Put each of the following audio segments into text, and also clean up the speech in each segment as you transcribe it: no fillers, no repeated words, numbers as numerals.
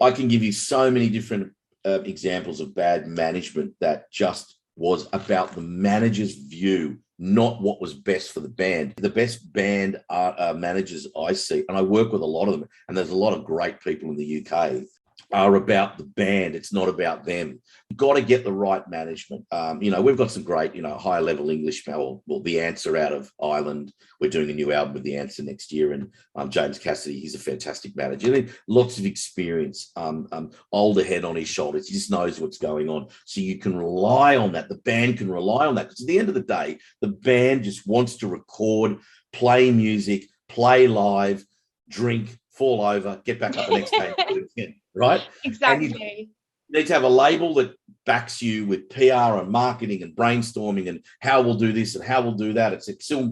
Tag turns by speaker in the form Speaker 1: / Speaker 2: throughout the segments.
Speaker 1: I can give you so many different examples of bad management that just was about the manager's view, not what was best for the band. The best band managers I see, and I work with a lot of them, and there's a lot of great people in the UK, are about the band. It's not about them. You've got to get the right management. We've got some great, higher level English. Well, the Answer out of Ireland. We're doing a new album with the Answer next year, and James Cassidy, he's a fantastic manager. Lots of experience, older head on his shoulders. He just knows what's going on. So you can rely on that. The band can rely on that, because at the end of the day, the band just wants to record, play music, play live, drink, fall over, get back up the next day and do it again, right?
Speaker 2: Exactly.
Speaker 1: And you need to have a label that backs you with PR and marketing and brainstorming and how we'll do this and how we'll do that. It's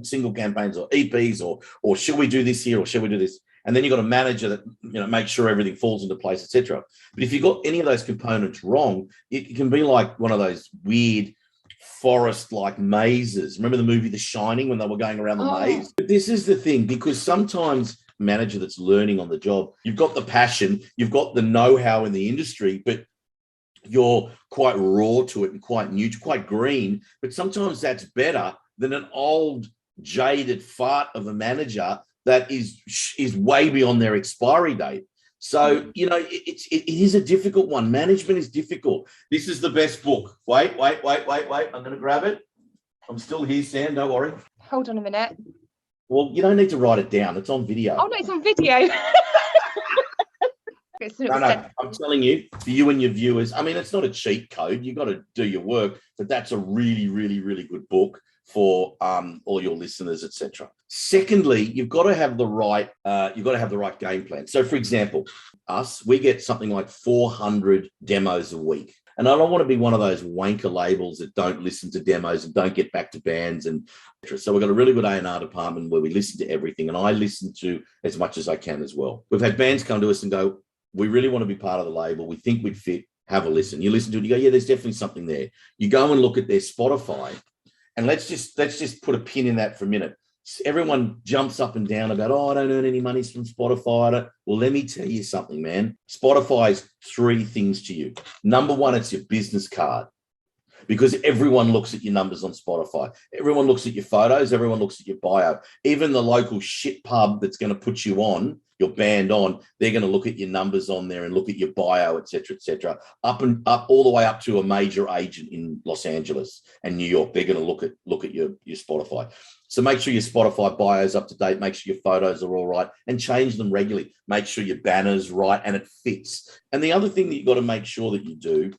Speaker 1: single campaigns or EPs or should we do this here or should we do this? And then you've got a manager that makes sure everything falls into place, etc. But if you've got any of those components wrong, it can be like one of those weird forest-like mazes. Remember the movie The Shining when they were going around the maze? But this is the thing, because sometimes manager that's learning on the job, you've got the passion, you've got the know-how in the industry, but you're quite raw to it and quite new, quite green. But sometimes that's better than an old jaded fart of a manager that is way beyond their expiry date. So, it is a difficult one. Management is difficult. This is the best book. Wait. I'm going to grab it. I'm still here, Sam. Don't worry.
Speaker 2: Hold on a minute.
Speaker 1: Well, you don't need to write it down. It's on video.
Speaker 2: Oh, no, it's on video.
Speaker 1: No, I'm telling you, for you and your viewers, I mean, it's not a cheat code. You've got to do your work, but that's a really, really, really good book for all your listeners, etc. Secondly, you've got to have the right game plan. So, for example, we get something like 400 demos a week. And I don't want to be one of those wanker labels that don't listen to demos and don't get back to bands and etc. So we've got a really good A&R department where we listen to everything, and I listen to as much as I can as well. We've had bands come to us and go, we really want to be part of the label. We think we'd fit. Have a listen. You listen to it, you go, yeah, there's definitely something there. You go and look at their Spotify, and let's just put a pin in that for a minute. Everyone jumps up and down about, I don't earn any money from Spotify. Well, let me tell you something, man. Spotify's three things to you. Number one, it's your business card, because everyone looks at your numbers on Spotify. Everyone looks at your photos. Everyone looks at your bio. Even the local shit pub that's going to put you on, your band on, they're going to look at your numbers on there and look at your bio, et cetera, up all the way up to a major agent in Los Angeles and New York. They're going to look at your Spotify. So make sure your Spotify bio is up to date. Make sure your photos are all right and change them regularly. Make sure your banner's right and it fits. And the other thing that you've got to make sure that you do,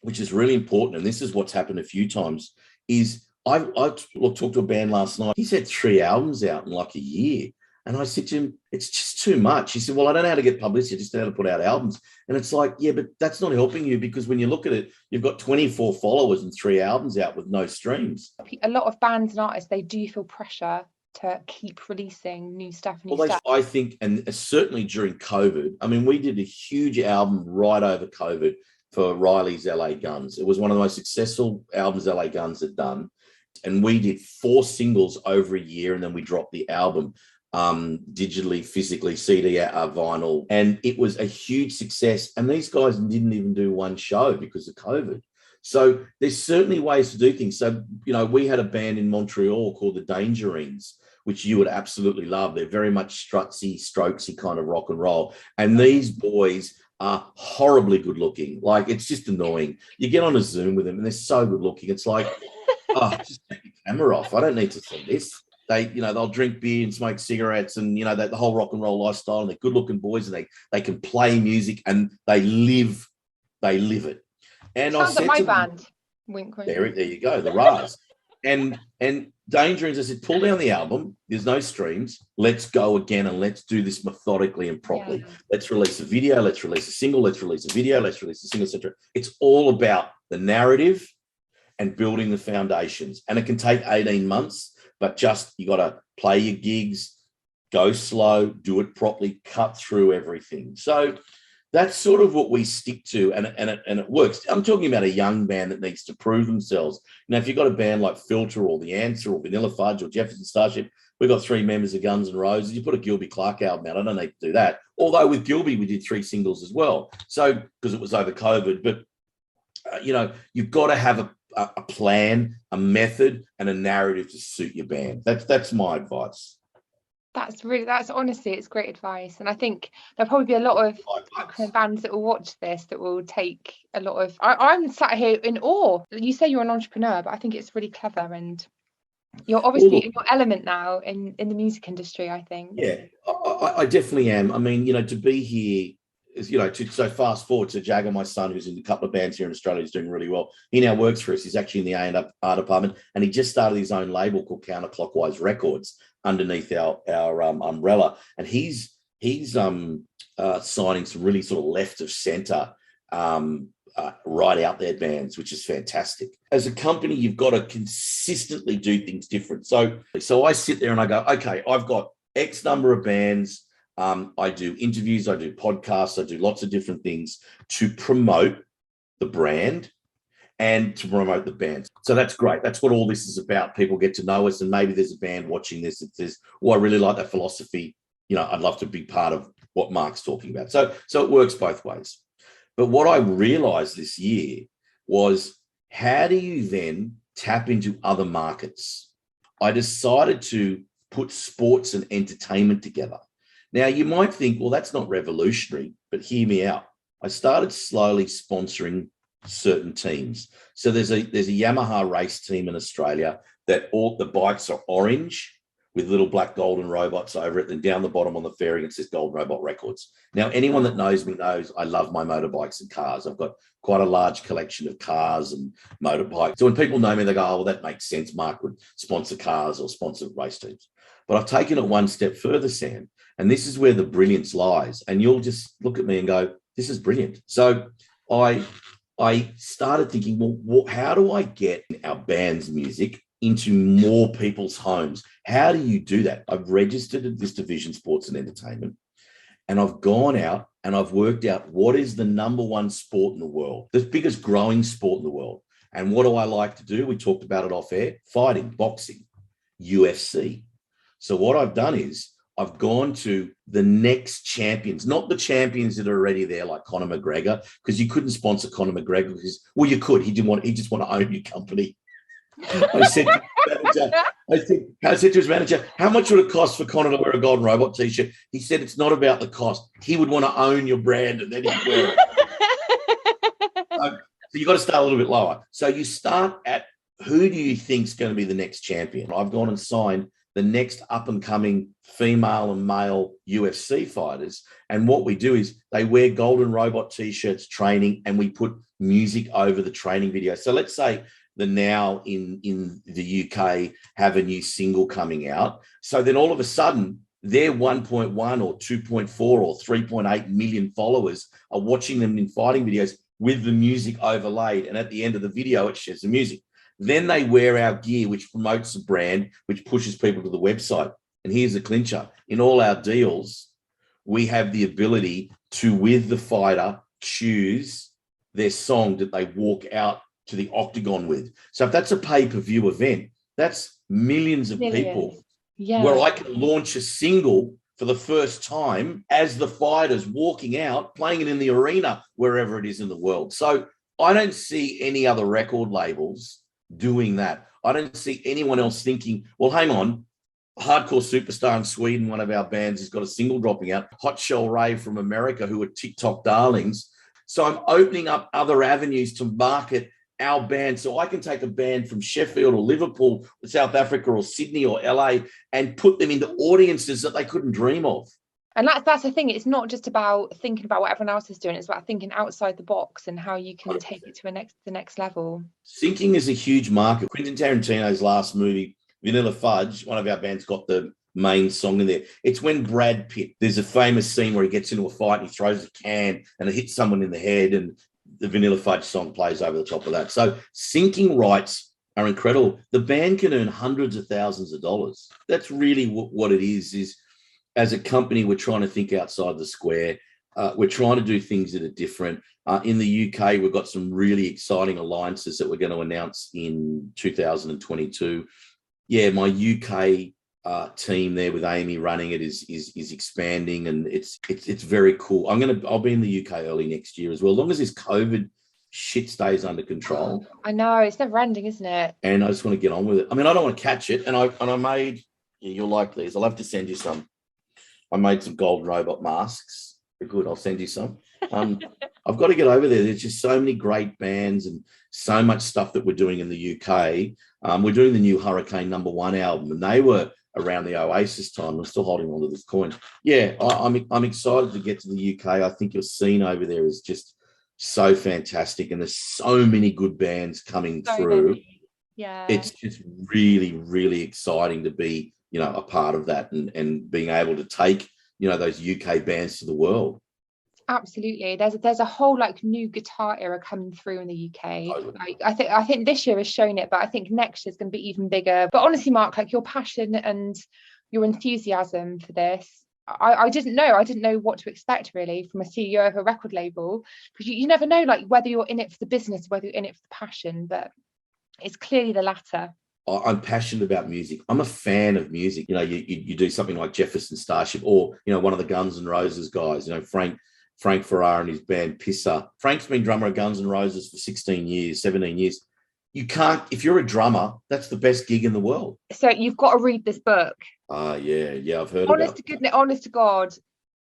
Speaker 1: which is really important, and this is what's happened a few times, is I talked to a band last night. He's had 3 albums out in like a year. And I said to him, it's just too much. He said, well, I don't know how to get publicity, I just know how to put out albums. And it's like, yeah, but that's not helping you, because when you look at it, you've got 24 followers and 3 albums out with no streams.
Speaker 2: A lot of bands and artists, they do feel pressure to keep releasing new stuff.
Speaker 1: I think, and certainly during COVID, I mean, we did a huge album right over COVID for Riley's LA Guns. It was one of the most successful albums LA Guns had done. And we did 4 singles over a year, and then we dropped the album digitally, physically, CD, vinyl, and it was a huge success. And these guys didn't even do 1 show because of COVID. So there's certainly ways to do things. So, we had a band in Montreal called the Dangerines, which you would absolutely love. They're very much strutsy, strokesy kind of rock and roll. And these boys are horribly good looking. Like, it's just annoying. You get on a Zoom with them and they're so good looking. It's like, just take your camera off. I don't need to see this. They'll drink beer and smoke cigarettes and, the whole rock and roll lifestyle, and they're good looking boys, and they can play music and they live it. And
Speaker 2: sounds like my band. Wink, wink.
Speaker 1: There you go, the Raz. and Dangerings, I said, pull down the album. There's no streams. Let's go again and let's do this methodically and properly. Yeah. Let's release a video. Let's release a single. Let's release a video. Let's release a single, etc. It's all about the narrative and building the foundations. And it can take 18 months, but just you got to play your gigs, go slow, do it properly, cut through everything. So That's sort of what we stick to, and it works. I'm talking about a young band that needs to prove themselves. Now, if you've got a band like Filter or The Answer or Vanilla Fudge or Jefferson Starship, we've got 3 members of Guns N' Roses. You put a Gilby Clarke album out, I don't need to do that. Although with Gilby, we did 3 singles as well. So, because it was over COVID. But, you've got to have a plan, a method, and a narrative to suit your band. That's my advice.
Speaker 2: That's honestly, it's great advice. And I think there'll probably be a lot of kind of bands that will watch this that will take a lot of, I'm sat here in awe. You say you're an entrepreneur, but I think it's really clever, and you're obviously in your element now in the music industry, I think.
Speaker 1: Yeah, I definitely am. I mean, to be here is, so fast forward to Jagger, my son, who's in a couple of bands here in Australia, is doing really well. He now works for us. He's actually in the A&R department, and he just started his own label called Counterclockwise Records underneath our umbrella. And he's signing some really sort of left of centre, right out there bands, which is fantastic. As a company, you've got to consistently do things different. So I sit there and I go, okay, I've got X number of bands. I do interviews, I do podcasts, I do lots of different things to promote the brand and to promote the band. So that's great. That's what all this is about. People get to know us, and maybe there's a band watching this that says, I really like that philosophy. I'd love to be part of what Mark's talking about. So it works both ways. But what I realized this year was, how do you then tap into other markets? I decided to put sports and entertainment together. Now, you might think, well, that's not revolutionary, but hear me out. I started slowly sponsoring certain teams. So there's a Yamaha race team in Australia that all the bikes are orange with little black golden robots over it. And down the bottom on the fairing, it says Golden Robot Records. Now, anyone that knows me knows I love my motorbikes and cars. I've got quite a large collection of cars and motorbikes. So when people know me, they go, oh, well, that makes sense. Mark would sponsor cars or sponsor race teams. But I've taken it one step further, Sam. And this is where the brilliance lies. And you'll just look at me and go, this is brilliant. So I started thinking, well, how do I get our band's music into more people's homes? How do you do that? I've registered at this division, sports and entertainment, and I've gone out and I've worked out what is the number one sport in the world, the biggest growing sport in the world. And what do I like to do? We talked about it off air: fighting, boxing, UFC. So what I've done is I've gone to the next champions, not the champions that are already there, like Conor McGregor, because you couldn't sponsor Conor McGregor because, well, you could. He just want to own your company. I said to his manager, how much would it cost for Conor to wear a Golden Robot t-shirt? He said, it's not about the cost. He would want to own your brand and then he'd wear it. So you've got to start a little bit lower. So you start at, who do you think is going to be the next champion? I've gone and signed the next up-and-coming female and male UFC fighters. And what we do is they wear Golden Robot t-shirts training, and we put music over the training video. So let's say the Now in the UK have a new single coming out. So then all of a sudden, their 1.1 or 2.4 or 3.8 million followers are watching them in fighting videos with the music overlaid. And at the end of the video, it shares the music. Then they wear our gear, which promotes the brand, which pushes people to the website. And here's the clincher. In all our deals, we have the ability to, with the fighter, choose their song that they walk out to the octagon with. So if that's a pay-per-view event, that's millions of people where I can launch a single for the first time as the fighter's walking out, playing it in the arena, wherever it is in the world. So I don't see any other record labels doing that. I don't see anyone else thinking, well, hang on, Hardcore Superstar in Sweden, one of our bands, has got a single dropping out. Hot Shell Ray from America, who are TikTok darlings. So I'm opening up other avenues to market our band. So I can take a band from Sheffield or Liverpool, or South Africa or Sydney or LA and put them into audiences that they couldn't dream of.
Speaker 2: And that's the thing. It's not just about thinking about what everyone else is doing. It's about thinking outside the box and how you can take it to the next level. Syncing
Speaker 1: is a huge market. Quentin Tarantino's last movie, Vanilla Fudge, one of our bands got the main song in there. It's when Brad Pitt, there's a famous scene where he gets into a fight and he throws a can and it hits someone in the head, and the Vanilla Fudge song plays over the top of that. So syncing rights are incredible. The band can earn hundreds of thousands of dollars. That's really what it is as a company, we're trying to think outside the square. We're trying to do things that are different. In the UK, we've got some really exciting alliances that we're going to announce in 2022. Yeah, my UK team there with Amy running it is expanding, and it's very cool. I'll be in the UK early next year as well, as long as this COVID shit stays under control.
Speaker 2: I know, it's never ending, isn't it?
Speaker 1: And I just want to get on with it. I mean, I don't want to catch it, and I made. Yeah, you'll like these. I'll have to send you some. I made some gold robot masks. They're good. I'll send you some. I've got to get over there. There's just so many great bands and so much stuff that we're doing in the UK. We're doing the new Hurricane #1 album, and they were around the Oasis time. I'm still holding on to this coin. Yeah, I'm excited to get to the UK. I think your scene over there is just so fantastic, and there's so many good bands coming through.
Speaker 2: Yeah,
Speaker 1: it's just really, really exciting to be, a part of that and being able to take, those UK bands to the world.
Speaker 2: Absolutely. There's a whole like new guitar era coming through in the UK.
Speaker 1: Totally.
Speaker 2: Like, I think this year has shown it, but I think next year's going to be even bigger. But honestly, Mark, like your passion and your enthusiasm for this, I didn't know what to expect really from a CEO of a record label, because you never know like whether you're in it for the business, whether you're in it for the passion, but it's clearly the latter.
Speaker 1: I'm passionate about music. I'm a fan of music. You do something like Jefferson Starship, or one of the Guns N' Roses guys, Frank Ferrara and his band Pisser. Frank's been drummer of Guns N' Roses for 16 years, 17 years. You can't, if you're a drummer, that's the best gig in the world.
Speaker 2: So you've got to read this book.
Speaker 1: Yeah, I've heard
Speaker 2: honest to goodness, honest to God,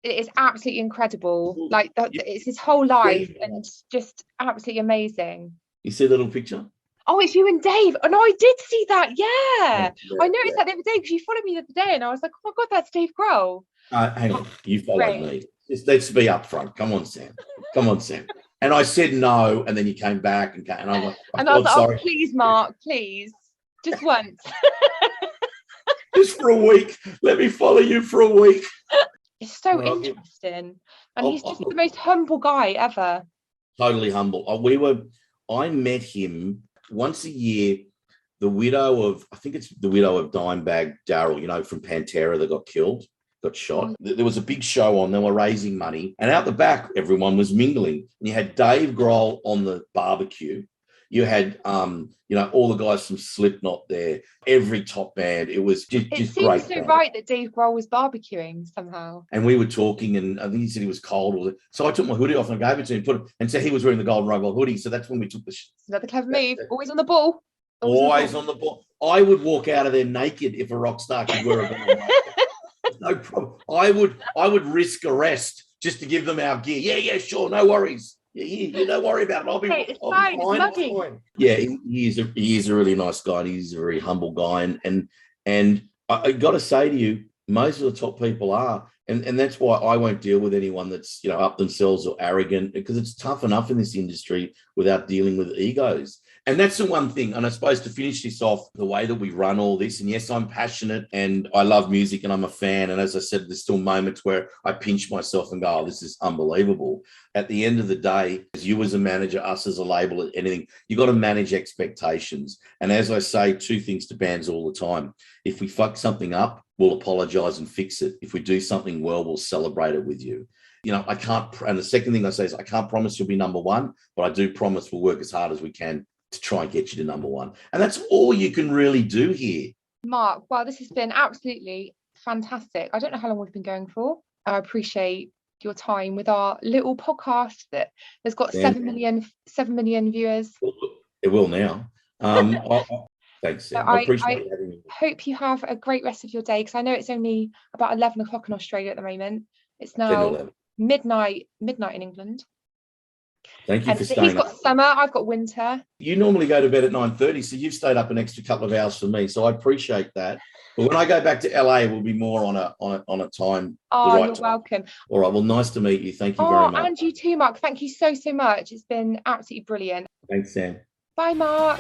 Speaker 2: it is absolutely incredible. Like it's his whole life and just absolutely amazing.
Speaker 1: You see the little picture?
Speaker 2: Oh, it's you and Dave. Oh, no, I did see that. Yeah. I noticed that the other day because you followed me the other day and I was like, oh my God, that's Dave Grohl.
Speaker 1: Hang on, you followed me. Let's be upfront. Come on, Sam. And I said no, and then you came back and I'm like,
Speaker 2: I was like, sorry. Oh, please, Mark, please, just once.
Speaker 1: Just for a week. Let me follow you for a week.
Speaker 2: It's so interesting. And he's just the most humble guy ever.
Speaker 1: Totally humble. I met him once a year. The widow of Dimebag Darrell, from Pantera that got shot. There was a big show on. They were raising money. And out the back, everyone was mingling. And you had Dave Grohl on the barbecue. You had, all the guys from Slipknot there, every top band. It was just great. It seems
Speaker 2: so right that Dave Grohl was barbecuing somehow.
Speaker 1: And we were talking, and I think he said he was cold. So I took my hoodie off and I gave it to him, and said he was wearing the golden robot hoodie. So that's when we took the
Speaker 2: another clever move. Always on the ball.
Speaker 1: Always on the ball. I would walk out of there naked if a rock star could wear a golden robot. No problem. I would risk arrest just to give them our gear. Yeah, sure, no worries. Yeah, don't worry about it. I'll be fine. Yeah, he is a really nice guy. And he's a very humble guy, and I got to say to you, most of the top people are, and that's why I won't deal with anyone that's up themselves or arrogant, because it's tough enough in this industry without dealing with egos. And that's the one thing. And I suppose to finish this off, the way that we run all this, and yes, I'm passionate and I love music and I'm a fan. And as I said, there's still moments where I pinch myself and go, oh, this is unbelievable. At the end of the day, as you as a manager, us as a label, anything, you got to manage expectations. And as I say, two things to bands all the time. If we fuck something up, we'll apologize and fix it. If we do something well, we'll celebrate it with you. I can't, and the second thing I say is I can't promise you'll be #1, but I do promise we'll work as hard as we can to try and get you to #1. And that's all you can really do here.
Speaker 2: Mark, well, this has been absolutely fantastic. I don't know how long we've been going for. I appreciate your time with our little podcast that has got 7 million viewers.
Speaker 1: It will now. Thanks, Sam. I appreciate having me.
Speaker 2: Hope you have a great rest of your day, because I know it's only about 11 o'clock in Australia at the moment. It's now midnight in England.
Speaker 1: Thank you for staying
Speaker 2: He's got summer, I've got winter.
Speaker 1: You normally go to bed at 9:30, so you've stayed up an extra couple of hours for me, so I appreciate that. But when I go back to LA, we'll be more on a time.
Speaker 2: You're welcome.
Speaker 1: All right, well, nice to meet you. Thank you very much.
Speaker 2: And you too, Mark. Thank you so much. It's been absolutely brilliant.
Speaker 1: Thanks, Sam.
Speaker 2: Bye, Mark.